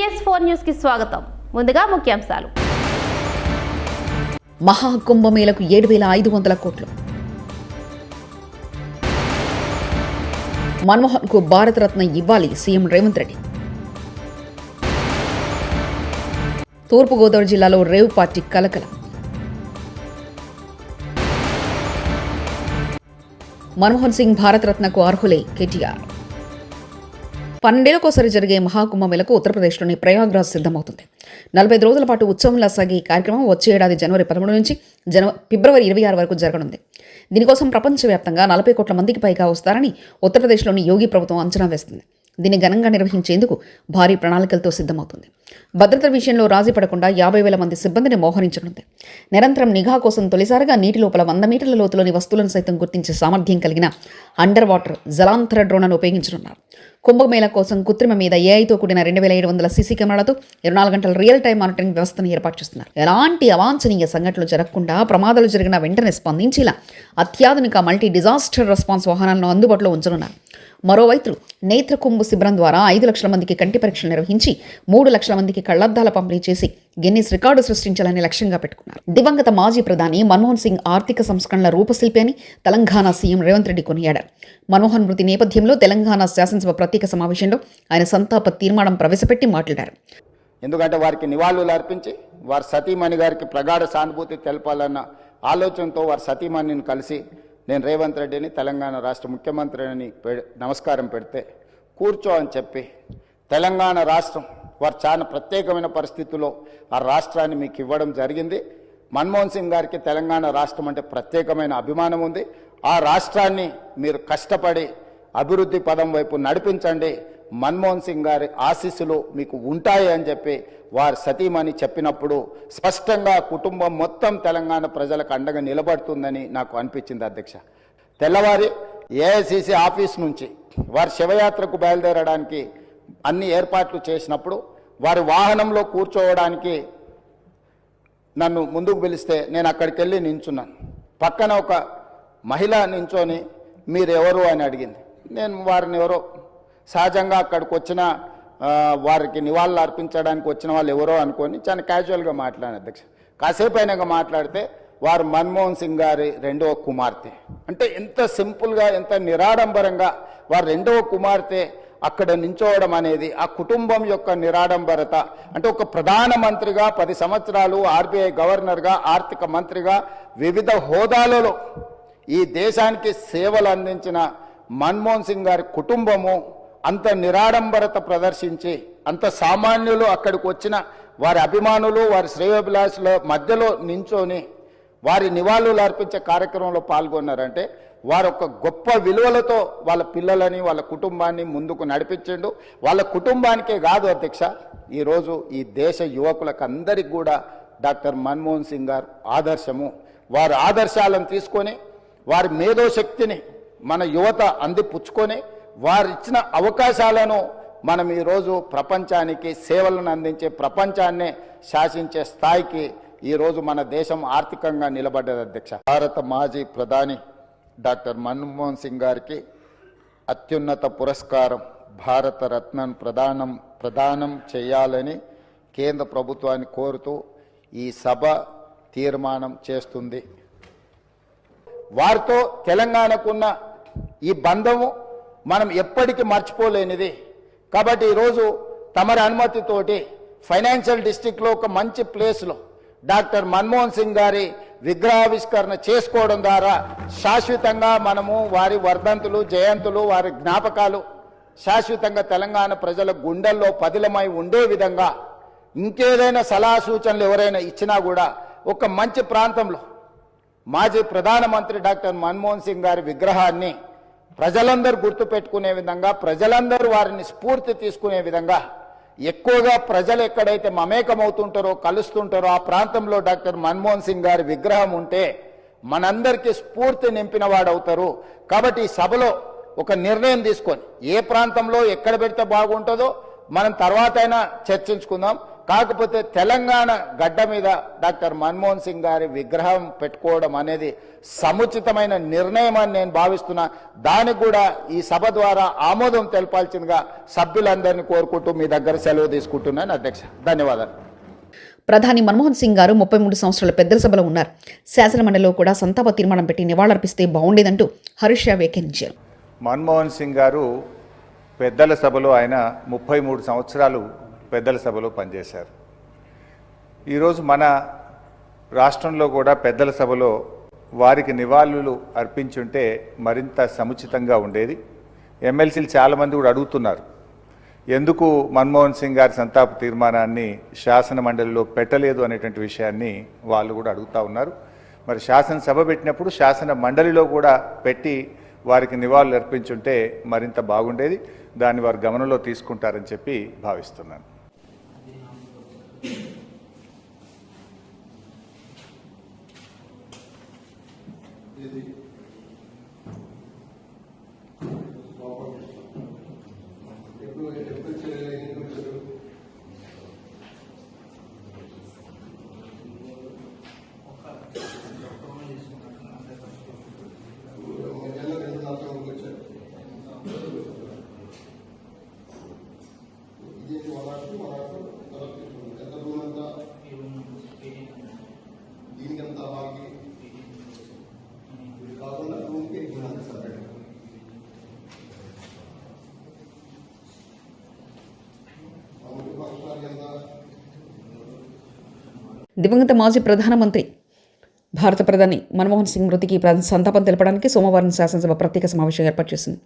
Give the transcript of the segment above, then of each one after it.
PS4 news కి స్వాగతం. ముందుగా ముఖ్యాంశాలు. మహాకుంభమేళకు 7,500 కోట్లు. మన్మోహన్ కు భారతరత్న ఇవ్వాలి సీఎం రేవంత్ రెడ్డి. తూర్పుగోదావరి జిల్లాలో రేవ్ పార్టీ కలకలం. మన్మోహన్ సింగ్ భారతరత్నకు అర్హులే కేటీఆర్. 12 ఏళ్లకోసారి జరిగే మహాకుంభమేళకు ఉత్తరప్రదేశ్లోని ప్రయాగ్రాజ్ సిద్ధమవుతుంది. 45 రోజుల పాటు ఉత్సవంలా సాగే ఈ కార్యక్రమం వచ్చే ఏడాది జనవరి 13 నుంచి ఫిబ్రవరి 26 వరకు జరగనుంది. దీనికోసం ప్రపంచవ్యాప్తంగా 40 కోట్ల మందికి పైగా వస్తారని ఉత్తరప్రదేశ్లోని యోగి ప్రభుత్వం అంచనా వేస్తుంది. దీన్ని ఘనంగా నిర్వహించేందుకు భారీ ప్రణాళికలతో సిద్ధమవుతుంది. భద్రత విషయంలో రాజీ పడకుండా 50,000 మంది సిబ్బందిని మోహరించనుంది. నిరంతరం నిఘా కోసం తొలిసారిగా నీటి లోపల 100 మీటర్ల లోతులోని వస్తువులను సైతం గుర్తించే సామర్థ్యం కలిగిన అండర్ వాటర్ జలాంతర డ్రోన్లను ఉపయోగించనున్నారు. కుంభమేళా కోసం కృత్రిమ మీద ఏఐతో కూడిన 2,700 సీసీ కెమెరాలతో 24 గంటల రియల్ టైం మానిటరింగ్ వ్యవస్థను ఏర్పాటు చేస్తున్నారు. ఎలాంటి అవాంఛనీయ సంఘటనలు జరగకుండా ప్రమాదాలు జరిగిన వెంటనే స్పందించేలా అత్యాధునిక మల్టీ డిజాస్టర్ రెస్పాన్స్ వాహనాలను అందుబాటులో ఉంచనున్నారు. మరోవైపు నేత్రకుంభు శిబిరం ద్వారా 5 లక్షల మందికి కంటి పరీక్షలు నిర్వహించి 3 లక్షల మందికి కళ్లద్దాల పంపిణీ చేసి గిన్నిస్ రికార్డు సృష్టించాలని లక్ష్యంగా పెట్టుకున్నారు. దివంగత మాజీ ప్రధాని మన్మోహన్ సింగ్ ఆర్థిక సంస్కరణల రూపశిల్పి అని తెలంగాణ సీఎం రేవంత్ రెడ్డి కొనియాడారు. మన్మోహన్ మృతి నేపథ్యంలో తెలంగాణ శాసనసభ ప్రత్యేక సమావేశంలో ఆయన సంతాప తీర్మానం ప్రవేశపెట్టి మాట్లాడారు. ఎందుకంటే వారికి నివాళులు అర్పించి వారి సతీమణి గారికి ప్రగాఢ సానుభూతి తెలపాలన్న ఆలోచనతో వారి సతీమణిని కలిసి నేను రేవంత్ రెడ్డిని తెలంగాణ రాష్ట్ర ముఖ్యమంత్రిని నమస్కారం పెడితే కూర్చో అని చెప్పి తెలంగాణ రాష్ట్రం వారు చాలా ప్రత్యేకమైన పరిస్థితుల్లో ఆ రాష్ట్రాన్ని మీకు ఇవ్వడం జరిగింది. మన్మోహన్ సింగ్ గారికి తెలంగాణ రాష్ట్రం అంటే ప్రత్యేకమైన అభిమానం ఉంది. ఆ రాష్ట్రాన్ని మీరు కష్టపడి అభివృద్ధి పదం వైపు నడిపించండి, మన్మోహన్ సింగ్ గారి ఆశీస్సులు మీకు ఉంటాయి అని చెప్పి వారి సతీమణి చెప్పినప్పుడు స్పష్టంగా కుటుంబం మొత్తం తెలంగాణ ప్రజలకు అండగా నిలబడుతుందని నాకు అనిపించింది. అధ్యక్ష, తెల్లవారి ఏఐసిసి ఆఫీస్ నుంచి వారి శివయాత్రకు బయలుదేరడానికి అన్ని ఏర్పాట్లు చేసినప్పుడు వారి వాహనంలో కూర్చోవడానికి నన్ను ముందుకు పిలిస్తే నేను అక్కడికి వెళ్ళి నించున్నాను. పక్కన ఒక మహిళ నించొని మీరెవరు అని అడిగింది. నేను వారిని ఎవరో సహజంగా అక్కడికి వచ్చిన వారికి నివాళులు అర్పించడానికి వచ్చిన వాళ్ళు ఎవరో అనుకొని చాలా క్యాజువల్గా మాట్లాడాను. అధ్యక్ష, కాసేపు అయినాక మాట్లాడితే వారు మన్మోహన్ సింగ్ గారి 2వ కుమార్తె అంటే ఎంత సింపుల్గా ఎంత నిరాడంబరంగా వారి 2వ కుమార్తె అక్కడ నించోవడం అనేది ఆ కుటుంబం యొక్క నిరాడంబరత. అంటే ఒక ప్రధానమంత్రిగా 10 సంవత్సరాలు ఆర్బీఐ గవర్నర్గా ఆర్థిక మంత్రిగా వివిధ హోదాలలో ఈ దేశానికి సేవలు అందించిన మన్మోహన్ సింగ్ గారి కుటుంబము అంత నిరాడంబరత ప్రదర్శించి అంత సామాన్యులు అక్కడికి వచ్చిన వారి అభిమానులు వారి శ్రేయోభిలాషుల మధ్యలో నించొని వారి నివాళులు అర్పించే కార్యక్రమంలో పాల్గొన్నారంటే వారు ఒక గొప్ప విలువలతో వాళ్ళ పిల్లలని వాళ్ళ కుటుంబాన్ని ముందుకు నడిపించిండు. వాళ్ళ కుటుంబానికే కాదు అధ్యక్ష, ఈరోజు ఈ దేశ యువకులకు అందరికి కూడా డాక్టర్ మన్మోహన్ సింగ్ గారు ఆదర్శము. వారి ఆదర్శాలను తీసుకొని వారి మేధోశక్తిని మన యువత అందిపుచ్చుకొని వారిచ్చిన అవకాశాలను మనం ఈరోజు ప్రపంచానికి సేవలను అందించే ప్రపంచాన్నే శాసించే స్థాయికి ఈరోజు మన దేశం ఆర్థికంగా నిలబడ్డది. అధ్యక్ష, భారత మాజీ ప్రధాని డాక్టర్ మన్మోహన్ సింగ్ గారికి అత్యున్నత పురస్కారం భారతరత్నను ప్రదానం చేయాలని కేంద్ర ప్రభుత్వాన్ని కోరుతూ ఈ సభ తీర్మానం చేస్తుంది. వారితో తెలంగాణకున్న ఈ బంధము మనం ఎప్పటికీ మర్చిపోలేనిది. కాబట్టి ఈరోజు తమరి అనుమతితోటి ఫైనాన్షియల్ డిస్ట్రిక్ట్లో ఒక మంచి ప్లేస్లో డాక్టర్ మన్మోహన్ సింగ్ గారి విగ్రహావిష్కరణ చేసుకోవడం ద్వారా శాశ్వతంగా మనము వారి వర్ధంతులు జయంతులు వారి జ్ఞాపకాలు శాశ్వతంగా తెలంగాణ ప్రజల గుండెల్లో పదిలమై ఉండే విధంగా ఇంకేదైనా సలహా సూచనలు ఎవరైనా ఇచ్చినా కూడా ఒక మంచి ప్రాంతంలో మాజీ ప్రధానమంత్రి డాక్టర్ మన్మోహన్ సింగ్ గారి విగ్రహాన్ని ప్రజలందరూ గుర్తుపెట్టుకునే విధంగా ప్రజలందరూ వారిని స్ఫూర్తి తీసుకునే విధంగా ఎక్కువగా ప్రజలు ఎక్కడైతే మమేకమవుతుంటారో కలుస్తుంటారో ఆ ప్రాంతంలో డాక్టర్ మన్మోహన్ సింగ్ గారి విగ్రహం ఉంటే మనందరికీ స్ఫూర్తి నింపిన వాడవుతారు. కాబట్టి ఈ సభలో ఒక నిర్ణయం తీసుకొని ఏ ప్రాంతంలో ఎక్కడ పెడితే బాగుంటుందో మనం తర్వాత అయినా చర్చించుకుందాం. కాకపోతే తెలంగాణ గడ్డ మీద డాక్టర్ మన్మోహన్ సింగ్ గారి విగ్రహం పెట్టుకోవడం అనేది సముచితమైన నిర్ణయం అని నేను భావిస్తున్నా. దానికి కూడా ఈ సభ ద్వారా ఆమోదం తెలపాల్సిందిగా సభ్యులందరినీ కోరుకుంటూ మీ దగ్గర సెలవు తీసుకుంటున్నాను అధ్యక్ష. ధన్యవాదాలు. ప్రధాని మన్మోహన్ సింగ్ గారు 33 సంవత్సరాల పెద్దల సభలో ఉన్నారు. శాసనమండలిలో కూడా సంతాప తీర్మానం పెట్టి నివాళులర్పిస్తే బాగుండేదంటూ హరీష్ రావు వ్యాఖ్యానించారు. మన్మోహన్ సింగ్ గారు పెద్దల సభలో ఆయన 33 సంవత్సరాలు పెద్దల సభలో పనిచేశారు. ఈరోజు మన రాష్ట్రంలో కూడా పెద్దల సభలో వారికి నివాళులు అర్పించుంటే మరింత సముచితంగా ఉండేది. ఎమ్మెల్సీలు చాలామంది కూడా అడుగుతున్నారు, ఎందుకు మన్మోహన్ సింగ్ గారి సంతాప తీర్మానాన్ని శాసన మండలిలో పెట్టలేదు అనేటువంటి విషయాన్ని వాళ్ళు కూడా అడుగుతూ ఉన్నారు. మరి శాసనసభ పెట్టినప్పుడు శాసన మండలిలో కూడా పెట్టి వారికి నివాళులు అర్పించుంటే మరింత బాగుండేది. దాన్ని వారు గమనంలో తీసుకుంటారని చెప్పి భావిస్తున్నాను. దివంగత మాజీ ప్రధానమంత్రి భారత ప్రధాని మన్మోహన్ సింగ్ మృతికి సంతాపం తెలపడానికి సోమవారం శాసనసభ ప్రత్యేక సమావేశం ఏర్పాటు చేసింది.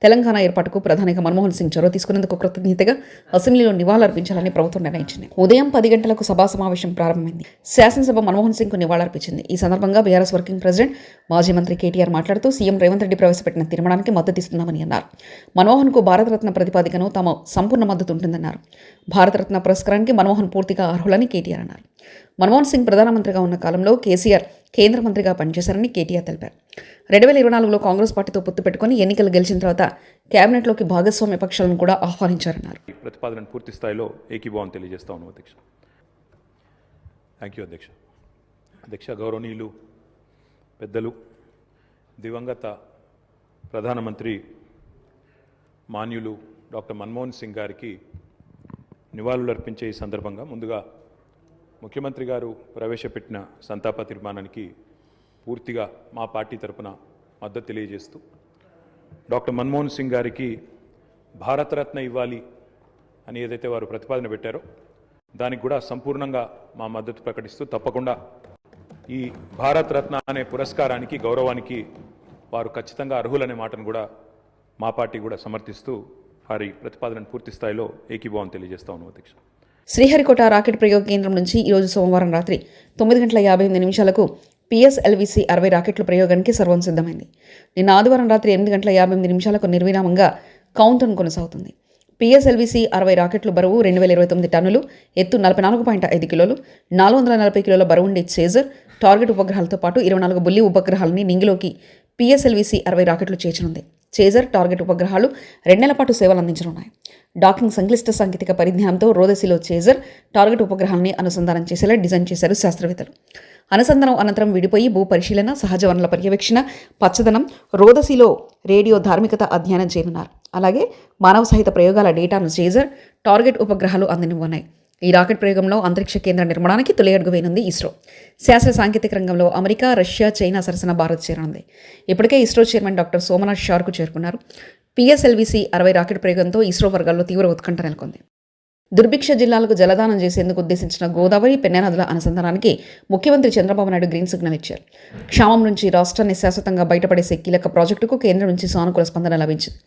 తెలంగాణ ఏర్పాటుకు ప్రధానిగా మన్మోహన్ సింగ్ చొరవ తీసుకునేందుకు కృతజ్ఞతగా అసెంబ్లీలో నివాళులర్పించాలని ప్రభుత్వం నిర్ణయించింది. ఉదయం 10 గంటలకు సభా సమావేశం ప్రారంభమైంది. శాసనసభ మన్మోహన్ సింగ్కు నివాళులర్పించింది. ఈ సందర్భంగా బీఆర్ఎస్ వర్కింగ్ ప్రెసిడెంట్ మాజీ మంత్రి కేటీఆర్ మాట్లాడుతూ సీఎం రేవంత్ రెడ్డి ప్రవేశపెట్టిన తీర్మానానికి మద్దతిస్తున్నామని అన్నారు. మన్మోహన్కు భారతరత్న ప్రతిపాదికను తమ సంపూర్ణ మద్దతు ఉంటుందన్నారు. భారతరత్న పురస్కారానికి మన్మోహన్ పూర్తిగా అర్హులని కేటీఆర్ అన్నారు. మన్మోహన్ సింగ్ ప్రధానమంత్రిగా ఉన్న కాలంలో కేసీఆర్ కేంద్ర మంత్రిగా పనిచేశారని కేటీఆర్ తెలిపారు. 2024లో కాంగ్రెస్ పార్టీతో పొత్తు పెట్టుకుని ఎన్నికలు గెలిచిన తర్వాత కేబినెట్లోకి భాగస్వామ్య పక్షాలను కూడా ఆహ్వానించారన్నారు. ప్రతిపాదనను పూర్తి స్థాయిలో ఏకీభావం తెలియజేస్తా ఉన్నాం అధ్యక్ష. థ్యాంక్ యూ అధ్యక్ష. అధ్యక్ష, గౌరవనీయులు పెద్దలు, దివంగత ప్రధానమంత్రి మాన్యులు డాక్టర్ మన్మోహన్ సింగ్ గారికి నివాళులర్పించే ఈ సందర్భంగా ముందుగా ముఖ్యమంత్రి గారు ప్రవేశపెట్టిన సంతాప తీర్మానానికి పూర్తిగా మా పార్టీ తరపున మద్దతు తెలియజేస్తూ డాక్టర్ మన్మోహన్ సింగ్ గారికి భారతరత్న ఇవ్వాలి అని ఏదైతే వారు ప్రతిపాదన పెట్టారో దానికి కూడా సంపూర్ణంగా మా మద్దతు ప్రకటిస్తూ తప్పకుండా ఈ భారతరత్న అనే పురస్కారానికి గౌరవానికి వారు ఖచ్చితంగా అర్హులనే మాటను కూడా మా పార్టీ కూడా సమర్థిస్తూ వారి ప్రతిపాదనను పూర్తి స్థాయిలో ఏకీభావం తెలియజేస్తా ఉన్నాం అధ్యక్ష. శ్రీహరికోట రాకెట్ ప్రయోగ కేంద్రం నుంచి ఈరోజు సోమవారం రాత్రి 9:58 PSLV-C 60 రాకెట్ల ప్రయోగానికి సర్వం సిద్ధమైంది. నిన్న ఆదివారం రాత్రి 8:58 నిర్విరామంగా కౌంటౌన్ కొనసాగుతుంది. PSLV-C 60 రాకెట్లు బరువు 2029 టన్నులు, ఎత్తు 44.5 కిలోలు, 440 కిలోల బరువుండే చేజర్, టార్గెట్ ఉపగ్రహాలతో పాటు 24 బుల్లి ఉపగ్రహాలని నింగిలోకి PSLV-C 60 రాకెట్లు చేర్చనుంది. చేజర్, టార్గెట్ ఉపగ్రహాలు 2 నెలల పాటు సేవలు అందించనున్నాయి. డాకింగ్ సంక్లిష్ట సాంకేతిక పరిజ్ఞానంతో రోదసిలో చేజర్, టార్గెట్ ఉపగ్రహాలని అనుసంధానం చేసేలా డిజైన్ చేశారు శాస్త్రవేత్తలు. అనుసంధానం అనంతరం విడిపోయి భూ పరిశీలన, సహజ వనరుల పర్యవేక్షణ, పచ్చదనం, రోదసిలో రేడియో ధార్మికత అధ్యయనం చేయనున్నారు. అలాగే మానవ సహిత ప్రయోగాల డేటాను చేజర్, టార్గెట్ ఉపగ్రహాలు అందినవన్నాయి. ఈ రాకెట్ ప్రయోగంలో అంతరిక్ష కేంద్ర నిర్మాణానికి తొలి అడుగు వేయనుంది ఇస్రో. శాస్త్ర సాంకేతిక రంగంలో అమెరికా, రష్యా, చైనా సరసన భారత్ చేరనుంది. ఇప్పటికే ఇస్రో చైర్మన్ డాక్టర్ సోమనాథ్ షార్కు చేరుకున్నారు. PSLV-C 60 రాకెట్ ప్రయోగంతో ఇస్రో వర్గాల్లో తీవ్ర ఉత్కంఠ నెలకొంది. దుర్భిక్ష జిల్లాలకు జలదానం చేసేందుకు ఉద్దేశించిన గోదావరి, పెన్నా నదుల అనుసంధానానికి ముఖ్యమంత్రి చంద్రబాబు నాయుడు గ్రీన్ సిగ్నల్ ఇచ్చారు. క్షామం నుంచి రాష్ట్రాన్ని శాశ్వతంగా బయటపడేసే కీలక ప్రాజెక్టుకు కేంద్రం నుంచి సానుకూల స్పందన లభించింది.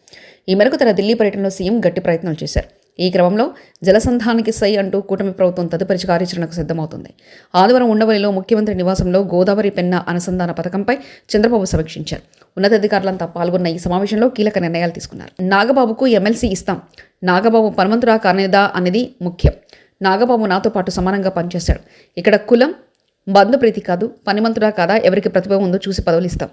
ఈ మేరకు తన ఢిల్లీ పర్యటనలో సీఎం గట్టి ప్రయత్నాలు చేశారు. ఈ క్రమంలో జలసంధానానికి సై అంటూ కూటమి ప్రభుత్వం తదుపరి కార్యాచరణకు సిద్ధమవుతుంది. ఆదివారం ఉండవల్లిలో ముఖ్యమంత్రి నివాసంలో గోదావరి, పెన్నా అనుసంధాన పథకంపై చంద్రబాబు సమీక్షించారు. ఉన్నతాధికారులంతా పాల్గొన్న ఈ సమావేశంలో కీలక నిర్ణయాలు తీసుకున్నారు. నాగబాబుకు ఎమ్మెల్సీ ఇస్తాం, నాగబాబు పరమంతురా కానేదా అనేది ముఖ్యం. నాగబాబు నాతో పాటు సమానంగా పనిచేశాడు. ఇక్కడ కులం, బంధుప్రీతి కాదు, పనిమంతుడా కాదా, ఎవరికి ప్రతిభ ఉందో చూసి పదవులు ఇస్తాం.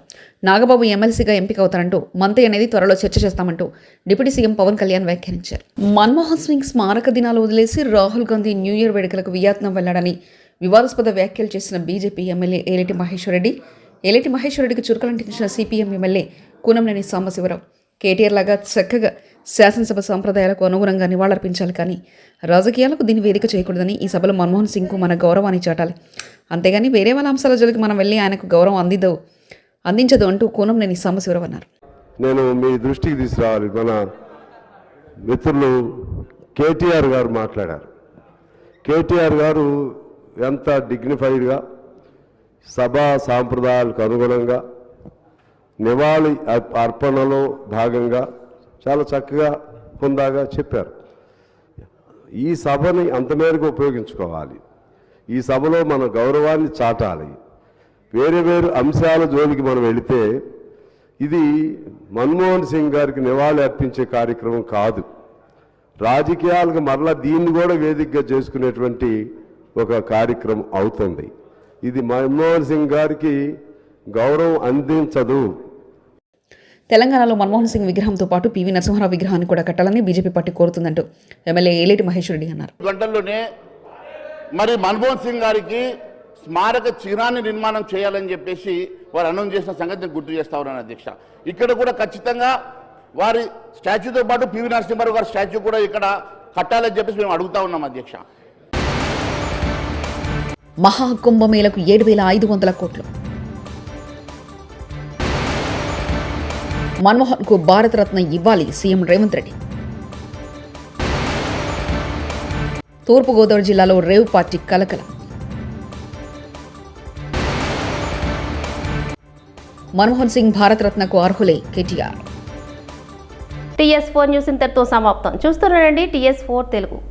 నాగబాబు ఎమ్మెల్సీగా ఎంపిక అవుతారంటూ, మంత్రి అనేది త్వరలో చర్చ చేస్తామంటూ డిప్యూటీ సీఎం పవన్ కళ్యాణ్ వ్యాఖ్యానించారు. మన్మోహన్ సింగ్ స్మారక దినాలు వదిలేసి రాహుల్ గాంధీ న్యూ ఇయర్ వేడుకలకు వియత్నాం వెళ్లాడని వివాదాస్పద వ్యాఖ్యలు చేసిన బీజేపీ ఎమ్మెల్యే ఏలేటి మహేశ్వరరెడ్డికి చురుకలంటించిన CPM MLA Kunamneni Sambasivarao KTR లాగా చక్కగా శాసనసభ సాంప్రదాయాలకు అనుగుణంగా నివాళులర్పించాలి, కానీ రాజకీయాలకు దీన్ని వేదిక చేయకూడదని, ఈ సభలో మన్మోహన్ సింగ్కు మన గౌరవాన్ని చాటాలి, అంతేగాని వేరే వాళ్ళ అంశాల జోలికి మనం వెళ్ళి ఆయనకు గౌరవం అందించదు అంటూ కూనంనేని సాంబశివరావు అన్నారు. నేను మీ దృష్టికి తీసుకురావాలి. మన మిత్రులు కేటీఆర్ గారు మాట్లాడారు. కేటీఆర్ గారు ఎంత డిగ్నిఫైడ్గా సభా సాంప్రదాయాలకు అనుగుణంగా నివాళి అర్పణలో భాగంగా చాలా చక్కగా హుందాగా చెప్పారు. ఈ సభని అంత మేరకు ఉపయోగించుకోవాలి. ఈ సభలో మన గౌరవాన్ని చాటాలి. వేరే వేరే అంశాల జోలికి మనం వెళితే ఇది మన్మోహన్ సింగ్ గారికి నివాళి అర్పించే కార్యక్రమం కాదు. రాజకీయాలకు మరలా దీన్ని కూడా వేదికగా చేసుకునేటువంటి ఒక కార్యక్రమం అవుతుంది. ఇది మన్మోహన్ సింగ్ గారికి గౌరవం అందించదు. తెలంగాణలో మన్మోహన్ సింగ్ విగ్రహంతో పాటు పివి నరసింహారావు విగ్రహాన్ని కూడా కట్టాలని బీజేపీ పార్టీ కోరుతుందంటూ ఎమ్మెల్యే ఏలేటి మహేశ్వరరెడ్డి అన్నారు. గంటల్లోనే మరి మన్మోహన్ సింగ్ గారికి స్మారక చిహ్నాన్ని నిర్మాణం చేయాలని చెప్పేసి వారు అనౌన్స్ చేసిన సంగతిని గుర్తు చేస్తా ఉన్నాను అధ్యక్ష. ఇక్కడ కూడా ఖచ్చితంగా వారి స్టాచ్యూతో పాటు పివి నరసింహారావు గారి స్టాచ్యూ కూడా ఇక్కడ కట్టాలని చెప్పేసి మేము అడుగుతా ఉన్నాం అధ్యక్ష. మహాకుంభమేళకు 7,500 కోట్లు. మన్మోహన్కు భారతరత్న ఇవ్వాలి సీఎం రేవంత్ రెడ్డి. తూర్పుగోదావరి జిల్లాలో రేవ్ పార్టీ కలకలం. మన్మోహన్ సింగ్ భారతరత్నకు అర్హులే కేటీఆర్. TS4 న్యూస్ ఇంతటితో సమాప్తం. చూస్తుండండి TS4 తెలుగు.